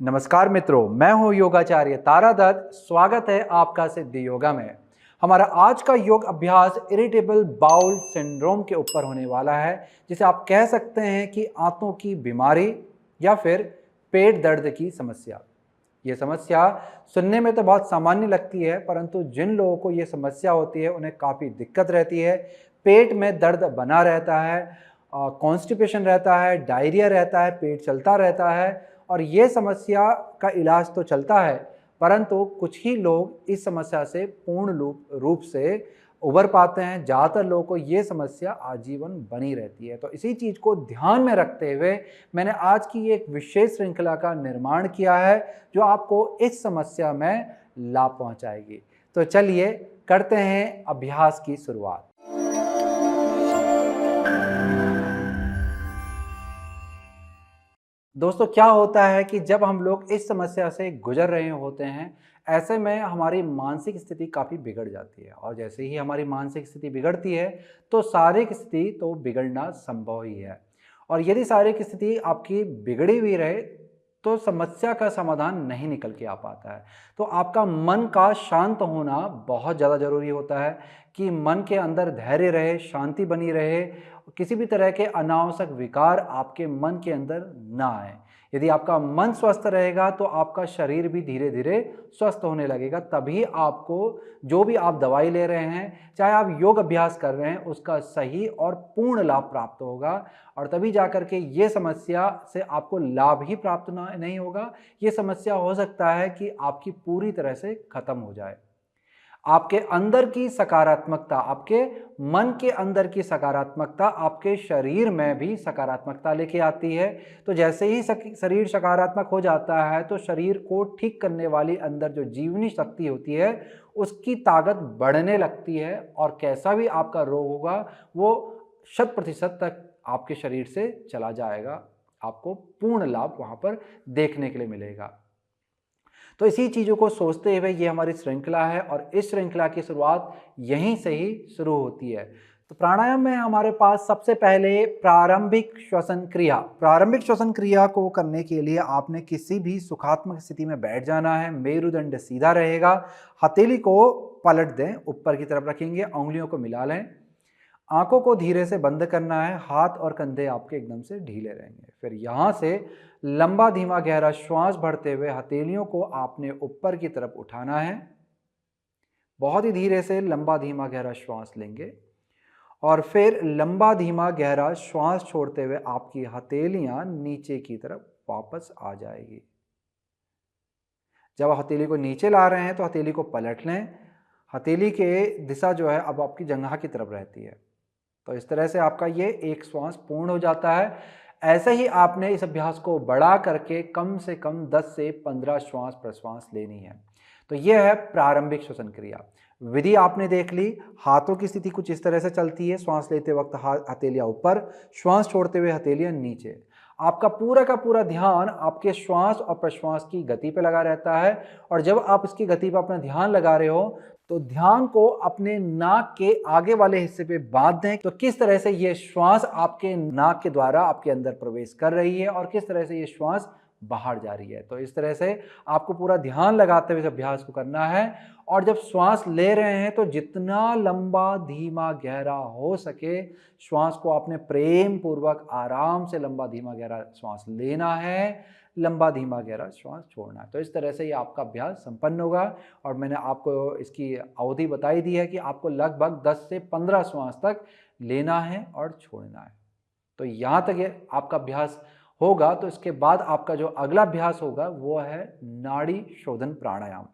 नमस्कार मित्रों, मैं हूं योगाचार्य तारा दत्त। स्वागत है आपका सिद्धि योगा में। हमारा आज का योग अभ्यास इरिटेबल बाउल सिंड्रोम के ऊपर होने वाला है, जिसे आप कह सकते हैं कि आंतों की बीमारी या फिर पेट दर्द की समस्या। ये समस्या सुनने में तो बहुत सामान्य लगती है, परंतु जिन लोगों को ये समस्या होती है उन्हें काफ़ी दिक्कत रहती है। पेट में दर्द बना रहता है, कॉन्स्टिपेशन रहता है, डायरिया रहता है, पेट चलता रहता है और ये समस्या का इलाज तो चलता है, परंतु कुछ ही लोग इस समस्या से पूर्ण रूप से उबर पाते हैं। ज़्यादातर लोगों को ये समस्या आजीवन बनी रहती है। तो इसी चीज़ को ध्यान में रखते हुए मैंने आज की एक विशेष श्रृंखला का निर्माण किया है, जो आपको इस समस्या में लाभ पहुंचाएगी। तो चलिए करते हैं अभ्यास की शुरुआत। दोस्तों, क्या होता है कि जब हम लोग इस समस्या से गुजर रहे होते हैं, ऐसे में हमारी मानसिक स्थिति काफ़ी बिगड़ जाती है और जैसे ही हमारी मानसिक स्थिति बिगड़ती है तो शारीरिक स्थिति तो बिगड़ना संभव ही है। और यदि शारीरिक स्थिति आपकी बिगड़ी हुई रहे तो समस्या का समाधान नहीं निकल के आ पाता है। तो आपका मन का शांत होना बहुत ज़्यादा ज़रूरी होता है कि मन के अंदर धैर्य रहे, शांति बनी रहे, किसी भी तरह के अनावश्यक विकार आपके मन के अंदर ना आए। यदि आपका मन स्वस्थ रहेगा तो आपका शरीर भी धीरे धीरे स्वस्थ होने लगेगा। तभी आपको जो भी आप दवाई ले रहे हैं, चाहे आप योग अभ्यास कर रहे हैं, उसका सही और पूर्ण लाभ प्राप्त होगा। और तभी जाकर के ये समस्या से आपको लाभ ही प्राप्त नहीं होगा, ये समस्या हो सकता है कि आपकी पूरी तरह से खत्म हो जाए। आपके अंदर की सकारात्मकता, आपके मन के अंदर की सकारात्मकता आपके शरीर में भी सकारात्मकता लेके आती है। तो जैसे ही शरीर सकारात्मक हो जाता है तो शरीर को ठीक करने वाली अंदर जो जीवनी शक्ति होती है उसकी ताकत बढ़ने लगती है और कैसा भी आपका रोग होगा वो 100% तक आपके शरीर से चला जाएगा। आपको पूर्ण लाभ वहाँ पर देखने के लिए मिलेगा। तो इसी चीज़ों को सोचते हुए ये हमारी श्रृंखला है और इस श्रृंखला की शुरुआत यहीं से ही शुरू होती है। तो प्राणायाम में हमारे पास सबसे पहले प्रारंभिक श्वसन क्रिया। प्रारंभिक श्वसन क्रिया को करने के लिए आपने किसी भी सुखात्मक स्थिति में बैठ जाना है। मेरुदंड सीधा रहेगा, हथेली को पलट दें, ऊपर की तरफ रखेंगे, उंगलियों को मिला लें, आंखों को धीरे से बंद करना है, हाथ और कंधे आपके एकदम से ढीले रहेंगे। फिर यहाँ से लंबा धीमा गहरा श्वास भरते हुए हथेलियों को आपने ऊपर की तरफ उठाना है। बहुत ही धीरे से लंबा धीमा गहरा श्वास लेंगे और फिर लंबा धीमा गहरा श्वास छोड़ते हुए आपकी हथेलियां नीचे की तरफ वापस आ जाएगी। जब हथेली को नीचे ला रहे हैं तो हथेली को पलट लें। हथेली के दिशा जो है अब आपकी जंघा की तरफ रहती है। तो इस तरह से आपका ये एक श्वास पूर्ण हो जाता है। ऐसे ही आपने इस अभ्यास को बढ़ा करके कम से कम 10 से 15 श्वास प्रश्वास लेनी है। तो यह है प्रारंभिक श्वसन क्रिया। विधि आपने देख ली। हाथों की स्थिति कुछ इस तरह से चलती है। श्वास लेते वक्त हथेलियां ऊपर, श्वास छोड़ते हुए हथेलियां नीचे। आपका पूरा का पूरा ध्यान आपके श्वास और प्रश्वास की गति पे लगा रहता है। और जब आप इसकी गति पर अपना ध्यान लगा रहे हो तो ध्यान को अपने नाक के आगे वाले हिस्से पे बांध दें। तो किस तरह से ये श्वास आपके नाक के द्वारा आपके अंदर प्रवेश कर रही है और किस तरह से ये श्वास बाहर जा रही है। तो इस तरह से आपको पूरा ध्यान लगाते हुए इस अभ्यास को करना है। और जब श्वास ले रहे हैं तो जितना लंबा धीमा गहरा हो सके श्वास को आपने प्रेम पूर्वक आराम से लंबा धीमा गहरा श्वास लेना है, लंबा धीमा गहरा श्वास छोड़ना है। तो इस तरह से ये आपका अभ्यास संपन्न होगा। और मैंने आपको इसकी अवधि बताई दी है कि आपको लगभग 10 से 15 श्वास तक लेना है और छोड़ना है। तो यहाँ तक ये आपका अभ्यास होगा। तो इसके बाद आपका जो अगला अभ्यास होगा वो है नाड़ी शोधन प्राणायाम।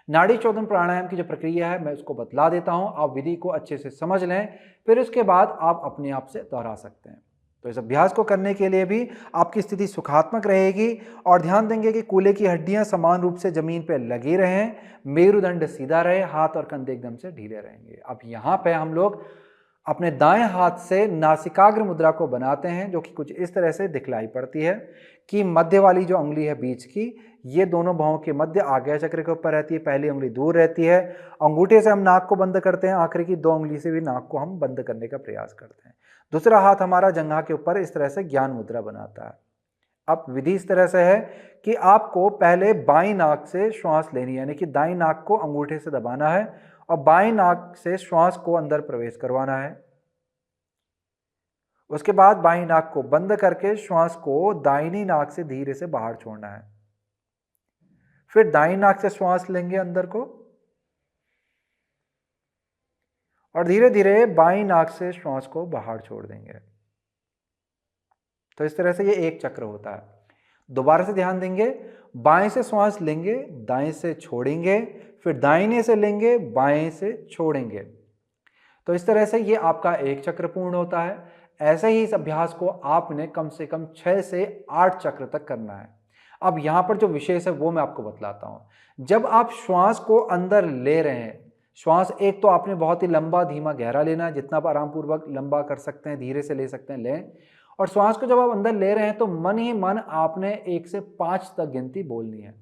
नाड़ी शोधन प्राणायाम की जो प्रक्रिया है मैं उसको बतला देता हूँ, आप विधि को अच्छे से समझ लें, फिर उसके बाद आप अपने आप से दोहरा सकते हैं। तो इस अभ्यास को करने के लिए भी आपकी स्थिति सुखात्मक रहेगी और ध्यान देंगे कि कूल्हे की हड्डियां समान रूप से जमीन पर लगी रहें, मेरुदंड सीधा रहे, हाथ और कंधे एकदम से ढीले रहेंगे। अब यहाँ पे हम लोग अपने दाएं हाथ से नासिकाग्र मुद्रा को बनाते हैं, जो कि कुछ इस तरह से दिखलाई पड़ती है कि मध्य वाली जो उंगली है बीच की, ये दोनों भौं के मध्य आज्ञा चक्र के ऊपर रहती है। पहली उंगली दूर रहती है। अंगूठे से हम नाक को बंद करते हैं, आखिरी की 2 उंगली से भी नाक को हम बंद करने का प्रयास करते हैं। दूसरा हाथ हमारा जंघा के ऊपर इस तरह से ज्ञान मुद्रा बनाता है। अब विधि इस तरह से है कि आपको पहले बाईं नाक से श्वास लेनी है, यानी कि दाईं नाक को अंगूठे से दबाना है और बाईं नाक से श्वास को अंदर प्रवेश करवाना है। उसके बाद बाईं नाक को बंद करके श्वास को दाहिनी नाक से धीरे से बाहर छोड़ना है। फिर दाईं नाक से श्वास लेंगे अंदर को और धीरे धीरे बाईं नाक से श्वास को बाहर छोड़ देंगे। तो इस तरह से ये एक चक्र होता है। दोबारा से ध्यान देंगे, बाएं से श्वास लेंगे, दाएं से छोड़ेंगे, फिर दाहिने से लेंगे, बाएं से छोड़ेंगे। तो इस तरह से ये आपका एक चक्र पूर्ण होता है। ऐसे ही इस अभ्यास को आपने कम से कम 6 से 8 चक्र तक करना है। अब यहाँ पर जो विशेष है वो मैं आपको बतलाता हूँ। जब आप श्वास को अंदर ले रहे हैं, श्वास एक तो आपने बहुत ही लंबा धीमा गहरा लेना है, जितना आप आराम पूर्वक लंबा कर सकते हैं, धीरे से ले सकते हैं लें। और श्वास को जब आप अंदर ले रहे हैं तो मन ही मन आपने 1 से 5 तक गिनती बोलनी है।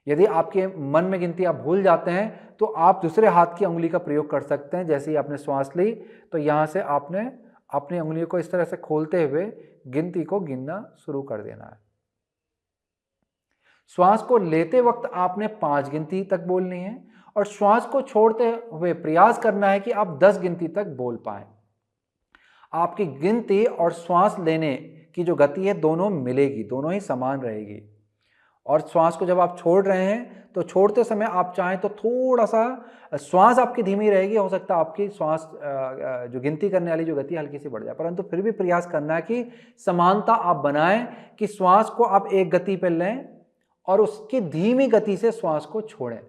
यदि आपके मन में गिनती आप भूल जाते हैं तो आप दूसरे हाथ की उंगली का प्रयोग कर सकते हैं। जैसे ही आपने श्वास ली तो यहाँ से आपने अपनी उंगलियों को इस तरह से खोलते हुए गिनती को गिनना शुरू कर देना है। श्वास को लेते वक्त आपने 5 गिनती तक बोलनी है और श्वास को छोड़ते हुए प्रयास करना है कि आप 10 गिनती तक बोल पाएं। आपकी गिनती और श्वास लेने की जो गति है दोनों मिलेगी, दोनों ही समान रहेगी। और श्वास को जब आप छोड़ रहे हैं तो छोड़ते समय आप चाहें तो थोड़ा सा श्वास आपकी धीमी रहेगी, हो सकता है आपकी श्वास जो गिनती करने वाली जो गति हल्की सी बढ़ जाए, परंतु फिर भी प्रयास करना है कि समानता आप बनाएं कि श्वास को आप एक गति पर लें और उसकी धीमी गति से श्वास को छोड़ें।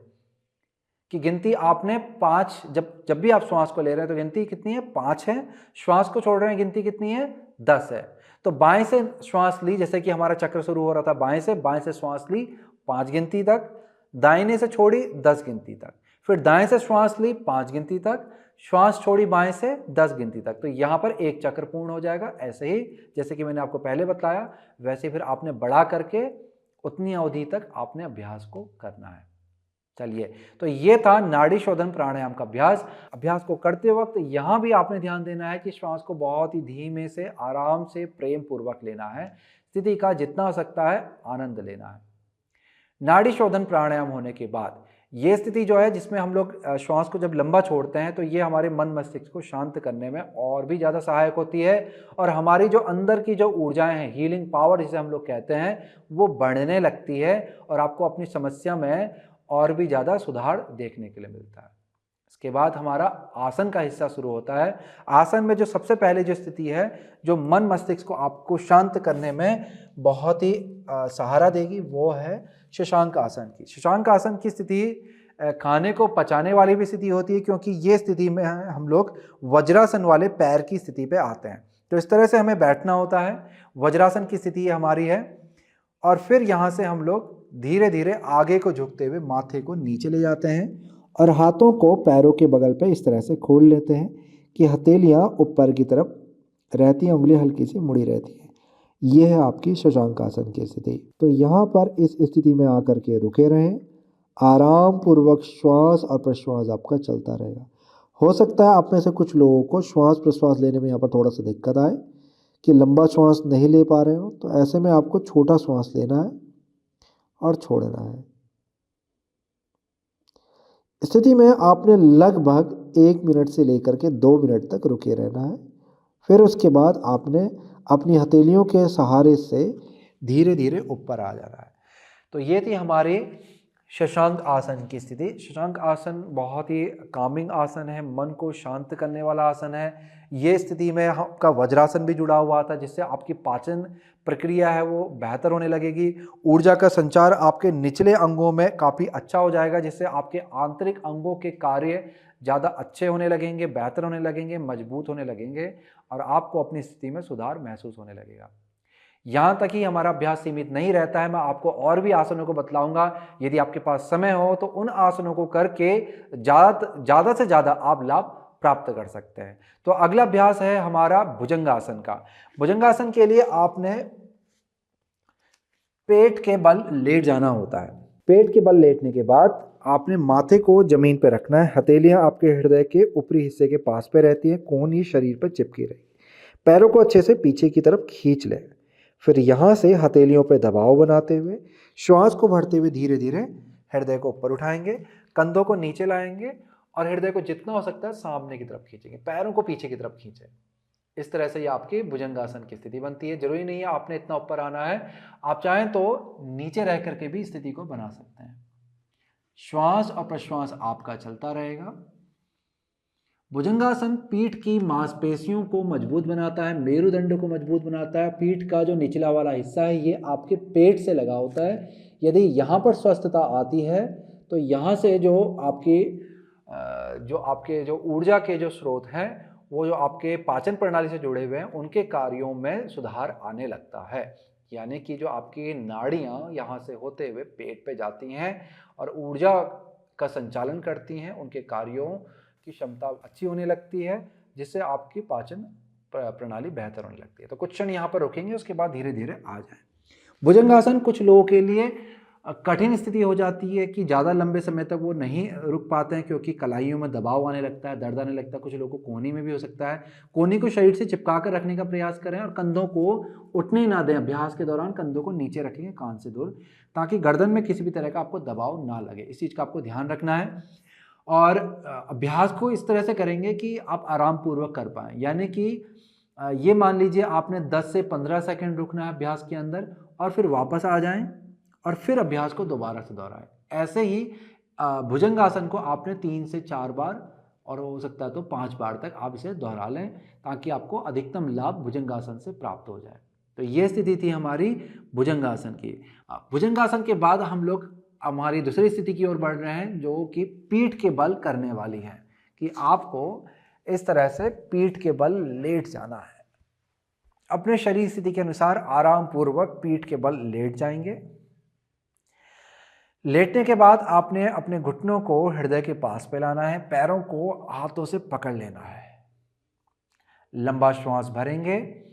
कि गिनती आपने 5, जब भी आप श्वास को ले रहे हैं तो गिनती कितनी है? 5 है। श्वास को छोड़ रहे हैं गिनती कितनी है? 10 है। तो बाएं से श्वास ली, जैसे कि हमारा चक्र शुरू हो रहा था बाएं से श्वास ली 5 गिनती तक, दाहिने से छोड़ी 10 गिनती तक, फिर दाएं से श्वास ली 5 गिनती तक, श्वास छोड़ी बाएं से 10 गिनती तक। तो यहाँ पर एक चक्र पूर्ण हो जाएगा। ऐसे ही जैसे कि मैंने आपको पहले बताया वैसे फिर आपने बढ़ा करके उतनी अवधि तक आपने अभ्यास को करना है। चलिए, तो ये था नाड़ी शोधन प्राणायाम का अभ्यास। अभ्यास को करते वक्त यहाँ भी आपने ध्यान देना है कि श्वास को बहुत ही धीमे से आराम से प्रेम पूर्वक लेना है। स्थिति का जितना हो सकता है आनंद लेना है। नाड़ी शोधन प्राणायाम होने के बाद ये स्थिति जो है जिसमें हम लोग श्वास को जब लंबा छोड़ते हैं तो ये हमारे मन मस्तिष्क को शांत करने में और भी ज़्यादा सहायक होती है और हमारी जो अंदर की जो ऊर्जाएं हैं, हीलिंग पावर जिसे हम लोग कहते हैं, वो बढ़ने लगती है और आपको अपनी समस्या में और भी ज़्यादा सुधार देखने के लिए मिलता है। इसके बाद हमारा आसन का हिस्सा शुरू होता है। आसन में जो सबसे पहले जो स्थिति है जो मन मस्तिष्क को आपको शांत करने में बहुत ही सहारा देगी वो है शशांक आसन की। शशांक आसन की स्थिति खाने को पचाने वाली भी स्थिति होती है, क्योंकि ये स्थिति में हम लोग वज्रासन वाले पैर की स्थिति पे आते हैं। तो इस तरह से हमें बैठना होता है, वज्रासन की स्थिति हमारी है, और फिर यहाँ से हम लोग धीरे धीरे आगे को झुकते हुए माथे को नीचे ले जाते हैं और हाथों को पैरों के बगल पे इस तरह से खोल लेते हैं कि हथेलियाँ ऊपर की तरफ रहती हैं, उंगलियाँ हल्की सी मुड़ी रहती हैं। ये है आपकी शशांक आसन की स्थिति। तो यहाँ पर इस स्थिति में आकर के रुके रहें, आराम पूर्वक श्वास और प्रश्वास आपका चलता रहेगा। हो सकता है आप में से कुछ लोगों को श्वास प्रश्वास लेने में यहाँ पर थोड़ा सा दिक्कत आए कि लंबा श्वास नहीं ले पा रहे हो, तो ऐसे में आपको छोटा श्वास लेना है और छोड़ना है। स्थिति में आपने लगभग 1 मिनट से लेकर के 2 मिनट तक रुके रहना है। फिर उसके बाद आपने अपनी हथेलियों के सहारे से धीरे धीरे ऊपर आ जाना है। तो ये थी हमारी शशांक आसन की स्थिति। शशांक आसन बहुत ही कामिंग आसन है, मन को शांत करने वाला आसन है। ये स्थिति में आपका वज्रासन भी जुड़ा हुआ था, जिससे आपकी पाचन प्रक्रिया है वो बेहतर होने लगेगी। ऊर्जा का संचार आपके निचले अंगों में काफ़ी अच्छा हो जाएगा, जिससे आपके आंतरिक अंगों के कार्य ज़्यादा अच्छे होने लगेंगे, बेहतर होने लगेंगे, मजबूत होने लगेंगे और आपको अपनी स्थिति में सुधार महसूस होने लगेगा। यहाँ तक ही हमारा अभ्यास सीमित नहीं रहता है, मैं आपको और भी आसनों को बतलाऊंगा। यदि आपके पास समय हो तो उन आसनों को करके ज़्यादा से ज़्यादा आप लाभ प्राप्त कर सकते हैं। तो अगला अभ्यास है हमारा भुजंगासन का। भुजंगासन के लिए आपने पेट के बल लेट जाना होता है। पेट के बल लेटने के बाद आपने माथे को जमीन पर रखना है। हथेलियां आपके हृदय के ऊपरी हिस्से के पास पे रहती हैं, कोहनी शरीर पर चिपकी रहेगी। पैरों को अच्छे से पीछे की तरफ खींच लें। फिर यहाँ से हथेलियों पे दबाव बनाते हुए श्वास को भरते हुए धीरे धीरे हृदय को ऊपर उठाएंगे, कंधों को नीचे लाएंगे और हृदय को जितना हो सकता है सामने की तरफ खींचेंगे, पैरों को पीछे की तरफ खींचे। इस तरह से ये आपकी भुजंगासन की स्थिति बनती है। जरूरी नहीं है आपने इतना ऊपर आना है, आप चाहें तो नीचे रह करके भी स्थिति को बना सकते हैं। श्वास और प्रश्वास आपका चलता रहेगा। भुजंगासन पीठ की मांसपेशियों को मजबूत बनाता है, मेरुदंड को मजबूत बनाता है। पीठ का जो निचला वाला हिस्सा है ये आपके पेट से लगा होता है। यदि यहाँ पर स्वस्थता आती है तो यहाँ से जो आपके जो ऊर्जा के जो स्रोत हैं वो जो आपके पाचन प्रणाली से जुड़े हुए हैं उनके कार्यों में सुधार आने लगता है। यानी कि जो आपकी नाड़ियाँ यहाँ से होते हुए पेट पे जाती हैं और ऊर्जा का संचालन करती हैं, उनके कार्यों की क्षमता अच्छी होने लगती है, जिससे आपकी पाचन प्रणाली बेहतर होने लगती है। तो कुछ क्षण यहाँ पर रुकेंगे, उसके बाद धीरे धीरे आ जाएं। भुजंगासन कुछ लोगों के लिए कठिन स्थिति हो जाती है कि ज़्यादा लंबे समय तक वो नहीं रुक पाते हैं, क्योंकि कलाइयों में दबाव आने लगता है, दर्द आने लगता है। कुछ लोगों को कोहनी में भी हो सकता है। कोहनी को शरीर से चिपका कर रखने का प्रयास करें और कंधों को उठने ना दें। अभ्यास के दौरान कंधों को नीचे रखेंगे कान से दूर, ताकि गर्दन में किसी भी तरह का आपको दबाव ना लगे। इस चीज़ का आपको ध्यान रखना है। और अभ्यास को इस तरह से करेंगे कि आप आराम पूर्वक कर पाएँ। यानी कि ये मान लीजिए आपने 10 से 15 सेकंड रुकना है अभ्यास के अंदर और फिर वापस आ जाएं और फिर अभ्यास को दोबारा से दोहराएं। ऐसे ही भुजंगासन को आपने 3 से 4 बार और हो सकता है तो 5 बार तक आप इसे दोहरा लें, ताकि आपको अधिकतम लाभ भुजंगासन से प्राप्त हो जाए। तो ये स्थिति थी हमारी भुजंगासन की। भुजंगासन के बाद हम लोग हमारी दूसरी स्थिति की ओर बढ़ रहे हैं, जो कि पीठ के बल करने वाली है। कि आपको इस तरह से पीठ के बल लेट जाना है। अपने शरीर स्थिति के अनुसार आराम पूर्वक पीठ के बल लेट जाएंगे। लेटने के बाद आपने अपने घुटनों को हृदय के पास पे लाना है, पैरों को हाथों से पकड़ लेना है। लंबा श्वास भरेंगे,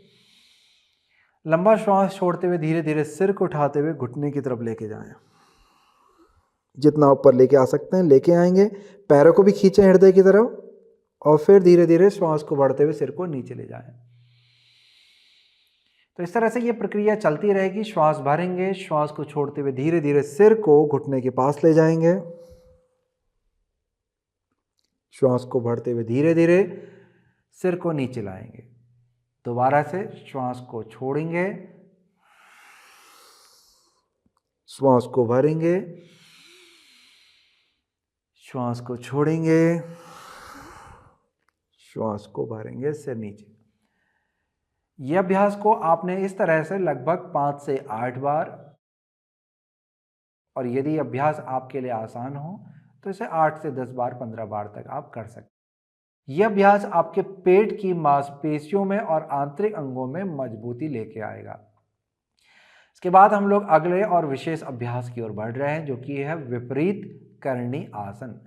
लंबा श्वास छोड़ते हुए धीरे धीरे सिर को उठाते हुए घुटने की तरफ लेके जाएं। जितना ऊपर लेके आ सकते हैं लेके आएंगे। पैरों को भी खींचें हृदय की तरफ और फिर धीरे धीरे श्वास को बढ़ते हुए सिर को नीचे ले जाएं। तो इस तरह से ये प्रक्रिया चलती रहेगी। श्वास भरेंगे, श्वास को छोड़ते हुए धीरे धीरे सिर को घुटने के पास ले जाएंगे। श्वास को भरते हुए धीरे धीरे सिर को नीचे लाएंगे। दोबारा से श्वास को छोड़ेंगे, श्वास को भरेंगे, श्वास को छोड़ेंगे, श्वास को भरेंगे, सिर नीचे। यह अभ्यास को आपने इस तरह से लगभग 5 से 8 बार, और यदि अभ्यास आपके लिए आसान हो तो इसे 8 से 10 बार 15 बार तक आप कर सकते हैं। यह अभ्यास आपके पेट की मांसपेशियों में और आंतरिक अंगों में मजबूती लेके आएगा। इसके बाद हम लोग अगले और विशेष अभ्यास की ओर बढ़ रहे हैं, जो कि है विपरीत करणी आसन।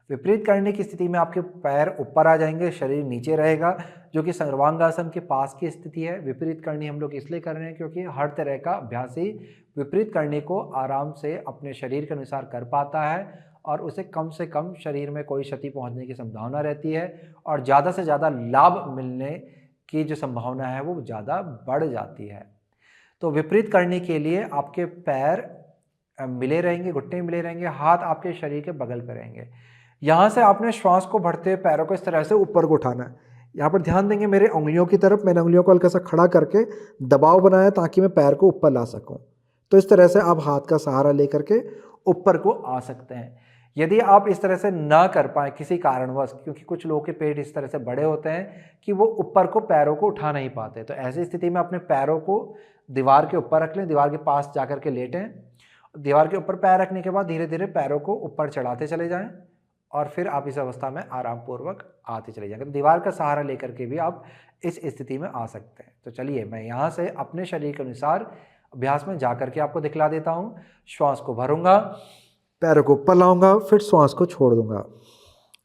विपरीत करणी की स्थिति में आपके पैर ऊपर आ जाएंगे, शरीर नीचे रहेगा, जो कि सर्वांगासन के पास की स्थिति है। विपरीत करणी हम लोग इसलिए कर रहे हैं क्योंकि हर तरह का अभ्यासी विपरीत करणी को आराम से अपने शरीर के अनुसार कर पाता है और उसे कम से कम शरीर में कोई क्षति पहुंचने की संभावना रहती है और ज़्यादा से ज़्यादा लाभ मिलने की जो संभावना है वो ज़्यादा बढ़ जाती है। तो विपरीत करणी के लिए आपके पैर मिले रहेंगे, घुटने मिले रहेंगे, हाथ आपके शरीर के बगल पर रहेंगे। यहाँ से आपने श्वास को भरते हुए पैरों को इस तरह से ऊपर को उठाना है। यहाँ पर ध्यान देंगे मेरे उंगलियों की तरफ। मैंने उंगलियों को हल्का सा खड़ा करके दबाव बनाया ताकि मैं पैर को ऊपर ला सकूं। तो इस तरह से आप हाथ का सहारा लेकर के ऊपर को आ सकते हैं। यदि आप इस तरह से ना कर पाए किसी कारणवश, क्योंकि कुछ लोगों के पेट इस तरह से बड़े होते हैं कि वो ऊपर को पैरों को उठा नहीं पाते, तो ऐसी स्थिति में अपने पैरों को दीवार के ऊपर रख लें, दीवार के पास जाकर के लेटें। दीवार के ऊपर पैर रखने के बाद धीरे धीरे पैरों को ऊपर चढ़ाते चले जाएं और फिर आप इस अवस्था में आराम पूर्वक आते चले जाएंगे। तो दीवार का सहारा लेकर के भी आप इस स्थिति में आ सकते हैं। तो चलिए मैं यहाँ से अपने शरीर के अनुसार अभ्यास में जाकर के आपको दिखला देता हूँ। श्वास को भरूंगा, पैरों को ऊपर लाऊंगा, फिर श्वास को छोड़ दूंगा।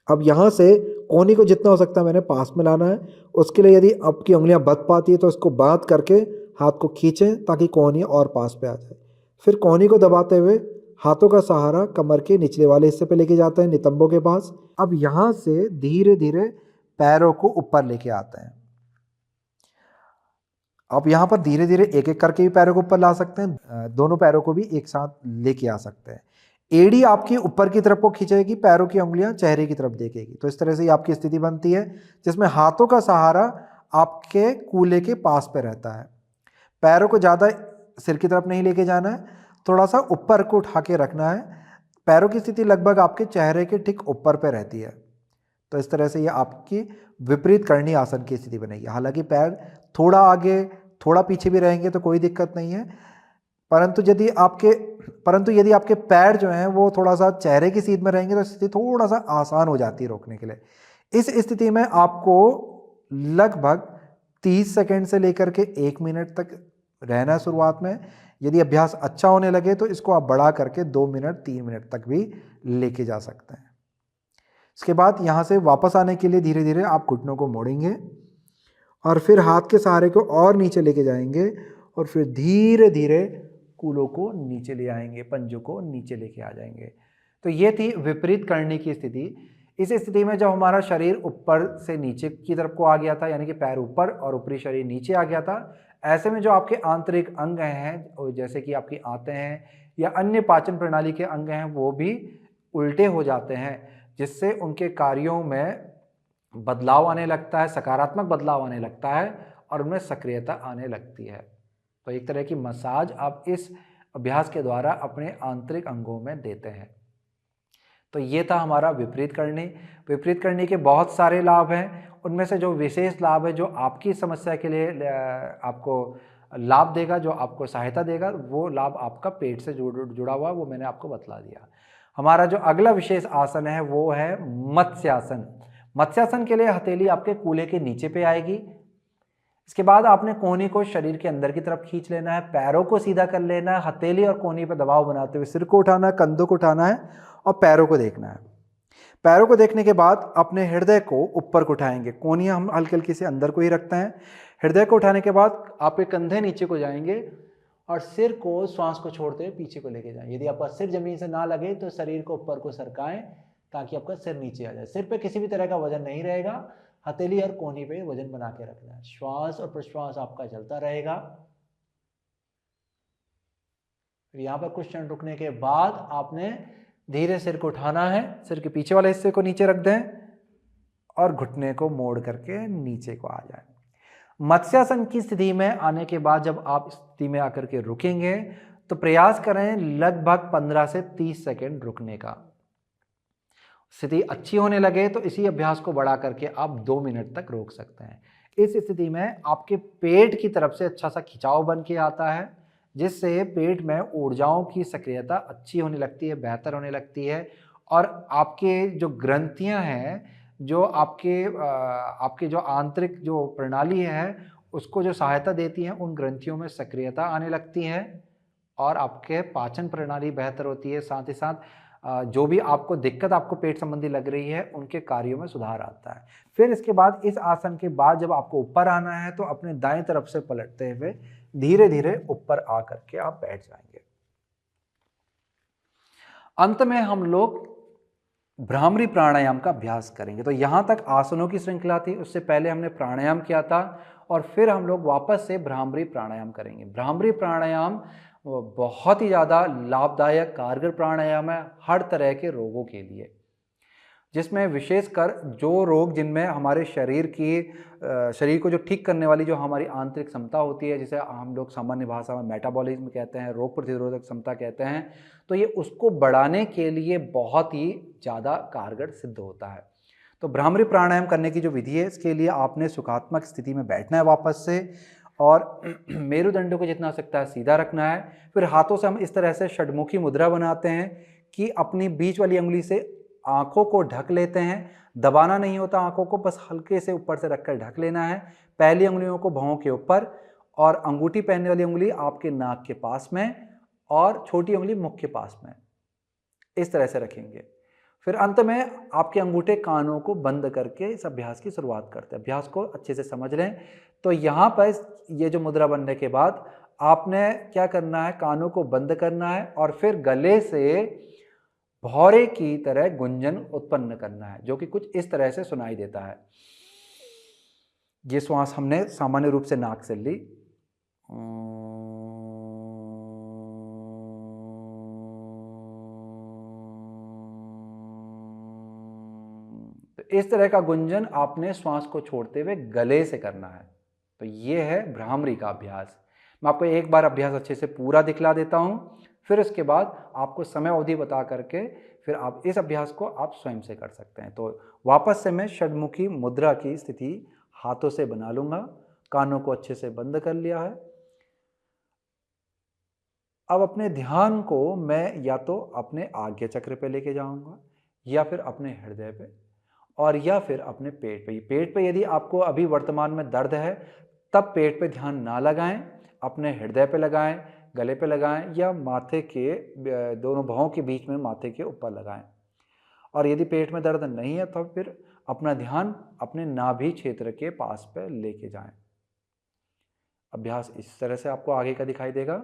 अब यहाँ से कोहनी को जितना हो सकता है मैंने पास में लाना है। उसके लिए यदि आपकी उंगलियां बंध पाती है तो इसको बांध करके हाथ को खींचें ताकि कोहनी और पास पे आ जाए। फिर कोहनी को दबाते हुए हाथों का सहारा कमर के निचले वाले हिस्से पे लेके जाते हैं, नितंबों के पास। अब यहाँ से धीरे धीरे पैरों को ऊपर लेके आते हैं। आप यहाँ पर धीरे धीरे एक एक करके भी पैरों को ऊपर ला सकते हैं, दोनों पैरों को भी एक साथ लेके आ सकते हैं। एड़ी आपकी ऊपर की तरफ को खींचेगी, पैरों की उंगलियां चेहरे की तरफ देखेगी। तो इस तरह से आपकी स्थिति बनती है जिसमें हाथों का सहारा आपके कूल्हे के पास पे रहता है। पैरों को ज़्यादा सिर की तरफ नहीं लेके जाना है, थोड़ा सा ऊपर को उठा के रखना है। पैरों की स्थिति लगभग आपके चेहरे के ठीक ऊपर पे रहती है। तो इस तरह से ये आपकी विपरीत करणी आसन की स्थिति बनेगी। हालांकि पैर थोड़ा आगे थोड़ा पीछे भी रहेंगे तो कोई दिक्कत नहीं है, परंतु यदि आपके पैर जो हैं वो थोड़ा सा चेहरे की सीध में रहेंगे तो स्थिति थोड़ा सा आसान हो जाती है रोकने के लिए। इस स्थिति में आपको लगभग 30 सेकंड से लेकर के 1 मिनट तक रहना है शुरुआत में। यदि अभ्यास अच्छा होने लगे तो इसको आप बढ़ा करके 2 मिनट 3 मिनट तक भी लेके जा सकते हैं। इसके बाद यहाँ से वापस आने के लिए धीरे धीरे आप घुटनों को मोड़ेंगे और फिर हाथ के सहारे को और नीचे लेके जाएंगे और फिर धीरे धीरे कूलों को नीचे ले आएंगे, पंजों को नीचे लेके आ जाएंगे। तो ये थी विपरीत करने की स्थिति। इस स्थिति में जब हमारा शरीर ऊपर से नीचे की तरफ को आ गया था, यानी कि पैर ऊपर और ऊपरी शरीर नीचे आ गया था, ऐसे में जो आपके आंतरिक अंग हैं, जैसे कि आपकी आंतें हैं या अन्य पाचन प्रणाली के अंग हैं, वो भी उल्टे हो जाते हैं, जिससे उनके कार्यों में बदलाव आने लगता है, सकारात्मक बदलाव आने लगता है और उनमें सक्रियता आने लगती है। तो एक तरह की मसाज आप इस अभ्यास के द्वारा अपने आंतरिक अंगों में देते हैं। तो ये था हमारा विपरीत करनी। विपरीत करनी के बहुत सारे लाभ हैं, उनमें से जो विशेष लाभ है जो आपकी समस्या के लिए आपको लाभ देगा, जो आपको सहायता देगा, वो लाभ आपका पेट से जुड़ा हुआ, वो मैंने आपको बतला दिया। हमारा जो अगला विशेष आसन है वो है मत्स्यासन। मत्स्यासन के लिए हथेली आपके कूल्हे के नीचे पे आएगी। इसके बाद आपने कोहनी को शरीर के अंदर की तरफ खींच लेना है, पैरों को सीधा कर लेना है, हथेली और कोहनी पर दबाव बनाते हुए सिर को उठाना है, कंधों को उठाना है और पैरों को देखना है। पैरों को देखने के बाद अपने हृदय को ऊपर को उठाएंगे, कोहनियां हम हल्की हल्की से अंदर को ही रखते हैं। हृदय को उठाने के बाद आपके कंधे नीचे को जाएंगे और सिर को श्वास को छोड़ते हुए पीछे को लेके जाएं। यदि आपका सिर जमीन से ना लगे तो शरीर को ऊपर को सरकाएं ताकि आपका सिर नीचे आ जाए। सिर पे किसी भी तरह का वजन नहीं रहेगा, हथेली और कोहनी पे वजन बना के रखना है। श्वास और प्रश्वास आपका चलता रहेगा। फिर यहाँ पर कुछ क्षण रुकने के बाद आपने धीरे सिर को उठाना है, सिर के पीछे वाले हिस्से को नीचे रख दें और घुटने को मोड़ करके नीचे को आ जाए। मत्स्यासन की स्थिति में आने के बाद जब आप स्थिति में आकर के रुकेंगे तो प्रयास करें लगभग 15 से 30 सेकंड रुकने का। स्थिति अच्छी होने लगे तो इसी अभ्यास को बढ़ा करके आप 2 मिनट तक रोक सकते हैं। इस स्थिति में आपके पेट की तरफ से अच्छा सा खिंचाव बन के आता है, जिससे पेट में ऊर्जाओं की सक्रियता अच्छी होने लगती है, बेहतर होने लगती है और आपके जो ग्रंथियां हैं, जो आपके जो आंतरिक जो प्रणाली है उसको जो सहायता देती हैं, उन ग्रंथियों में सक्रियता आने लगती है और आपके पाचन प्रणाली बेहतर होती है। साथ ही साथ जो भी आपको दिक्कत आपको पेट संबंधी लग रही है उनके कार्यों में सुधार आता है। फिर इसके बाद इस आसन के बाद जब आपको ऊपर आना है तो अपने दाएं तरफ से पलटते हुए धीरे धीरे ऊपर आ करके आप बैठ जाएंगे। अंत में हम लोग भ्रामरी प्राणायाम का अभ्यास करेंगे। तो यहां तक आसनों की श्रृंखला थी, उससे पहले हमने प्राणायाम किया था और फिर हम लोग वापस से भ्रामरी प्राणायाम करेंगे। भ्रामरी प्राणायाम बहुत ही ज़्यादा लाभदायक कारगर प्राणायाम है हर तरह के रोगों के लिए, जिसमें विशेषकर जो रोग जिनमें हमारे शरीर को जो ठीक करने वाली जो हमारी आंतरिक क्षमता होती है, जिसे हम लोग सामान्य भाषा में मेटाबॉलिज्म कहते हैं, रोग प्रतिरोधक क्षमता कहते हैं, तो ये उसको बढ़ाने के लिए बहुत ही ज़्यादा कारगर सिद्ध होता है। तो भ्रामरी प्राणायाम करने की जो विधि है, इसके लिए आपने सुखात्मक स्थिति में बैठना है वापस से और मेरुदंड को जितना हो सकता है सीधा रखना है। फिर हाथों से हम इस तरह से षडमुखी मुद्रा बनाते हैं कि अपनी बीच वाली उंगली से आंखों को ढक लेते हैं, दबाना नहीं होता आंखों को, बस हल्के से ऊपर से रखकर ढक लेना है। पहली उंगलियों को भौं के ऊपर और अंगूठी पहनने वाली उंगली आपके नाक के पास में और छोटी उंगली मुख के पास में, इस तरह से रखेंगे। फिर अंत में आपके अंगूठे कानों को बंद करके इस अभ्यास की शुरुआत करते हैं। अभ्यास को अच्छे से समझ लें। तो यहाँ पर ये जो मुद्रा बनने के बाद आपने क्या करना है, कानों को बंद करना है और फिर गले से भौरे की तरह गुंजन उत्पन्न करना है, जो कि कुछ इस तरह से सुनाई देता है। ये श्वास हमने सामान्य रूप से नाक से ली तो इस तरह का गुंजन आपने श्वास को छोड़ते हुए गले से करना है। तो ये है भ्रामरी का अभ्यास। मैं आपको एक बार अभ्यास अच्छे से पूरा दिखला देता हूँ, फिर उसके बाद आपको समय अवधि बता करके फिर आप इस अभ्यास को आप स्वयं से कर सकते हैं। तो वापस से मैं षडमुखी मुद्रा की स्थिति हाथों से बना लूँगा, कानों को अच्छे से बंद कर लिया है। अब अपने ध्यान को मैं या तो अपने आज्ञा चक्र पे लेके जाऊँगा या फिर अपने हृदय पे और या फिर अपने पेट पे। पेट पे यदि आपको अभी वर्तमान में दर्द है तब पेट पे ध्यान ना लगाएं, अपने हृदय पे लगाएं, गले पे लगाएं या माथे के दोनों भौं के बीच में माथे के ऊपर लगाएं। और यदि पेट में दर्द नहीं है तो फिर अपना ध्यान अपने नाभि क्षेत्र के पास पे लेके जाएं। अभ्यास इस तरह से आपको आगे का दिखाई देगा।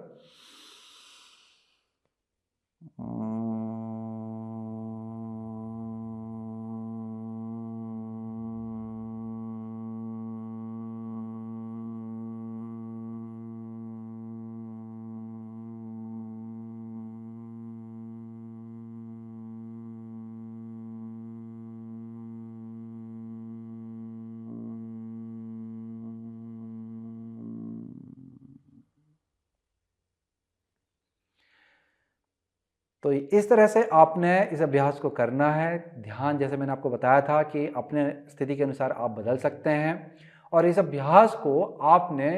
तो इस तरह से आपने इस अभ्यास को करना है। ध्यान जैसे मैंने आपको बताया था कि अपने स्थिति के अनुसार आप बदल सकते हैं और इस अभ्यास को आपने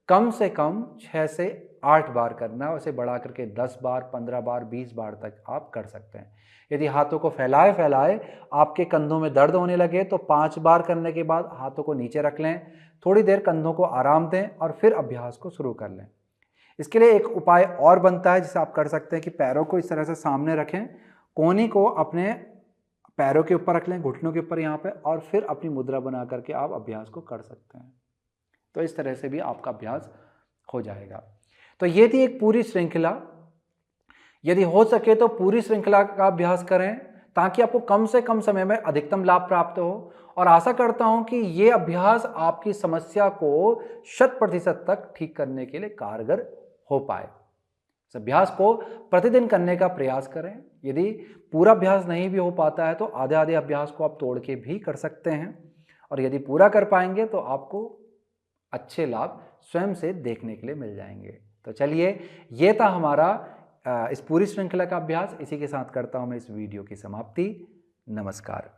कम से कम 6 से 8 बार करना है। उसे बढ़ा करके 10 बार, 15 बार, 20 बार तक आप कर सकते हैं। यदि हाथों को फैलाए फैलाए आपके कंधों में दर्द होने लगे तो 5 बार करने के बाद हाथों को नीचे रख लें, थोड़ी देर कंधों को आराम दें और फिर अभ्यास को शुरू कर लें। इसके लिए एक उपाय और बनता है जिसे आप कर सकते हैं कि पैरों को इस तरह से सामने रखें, कोहनी को अपने पैरों के ऊपर रख लें, घुटनों के ऊपर यहाँ पे, और फिर अपनी मुद्रा बना करके आप अभ्यास को कर सकते हैं। तो इस तरह से भी आपका अभ्यास हो जाएगा। तो ये थी एक पूरी श्रृंखला। यदि हो सके तो पूरी श्रृंखला का अभ्यास करें ताकि आपको कम से कम समय में अधिकतम लाभ प्राप्त हो, और आशा करता हूं कि ये अभ्यास आपकी समस्या को 100% तक ठीक करने के लिए कारगर हो पाए। इस अभ्यास को प्रतिदिन करने का प्रयास करें। यदि पूरा अभ्यास नहीं भी हो पाता है तो आधे आधे अभ्यास को आप तोड़ के भी कर सकते हैं, और यदि पूरा कर पाएंगे तो आपको अच्छे लाभ स्वयं से देखने के लिए मिल जाएंगे। तो चलिए, ये था हमारा इस पूरी श्रृंखला का अभ्यास। इसी के साथ करता हूं मैं इस वीडियो की समाप्ति। नमस्कार।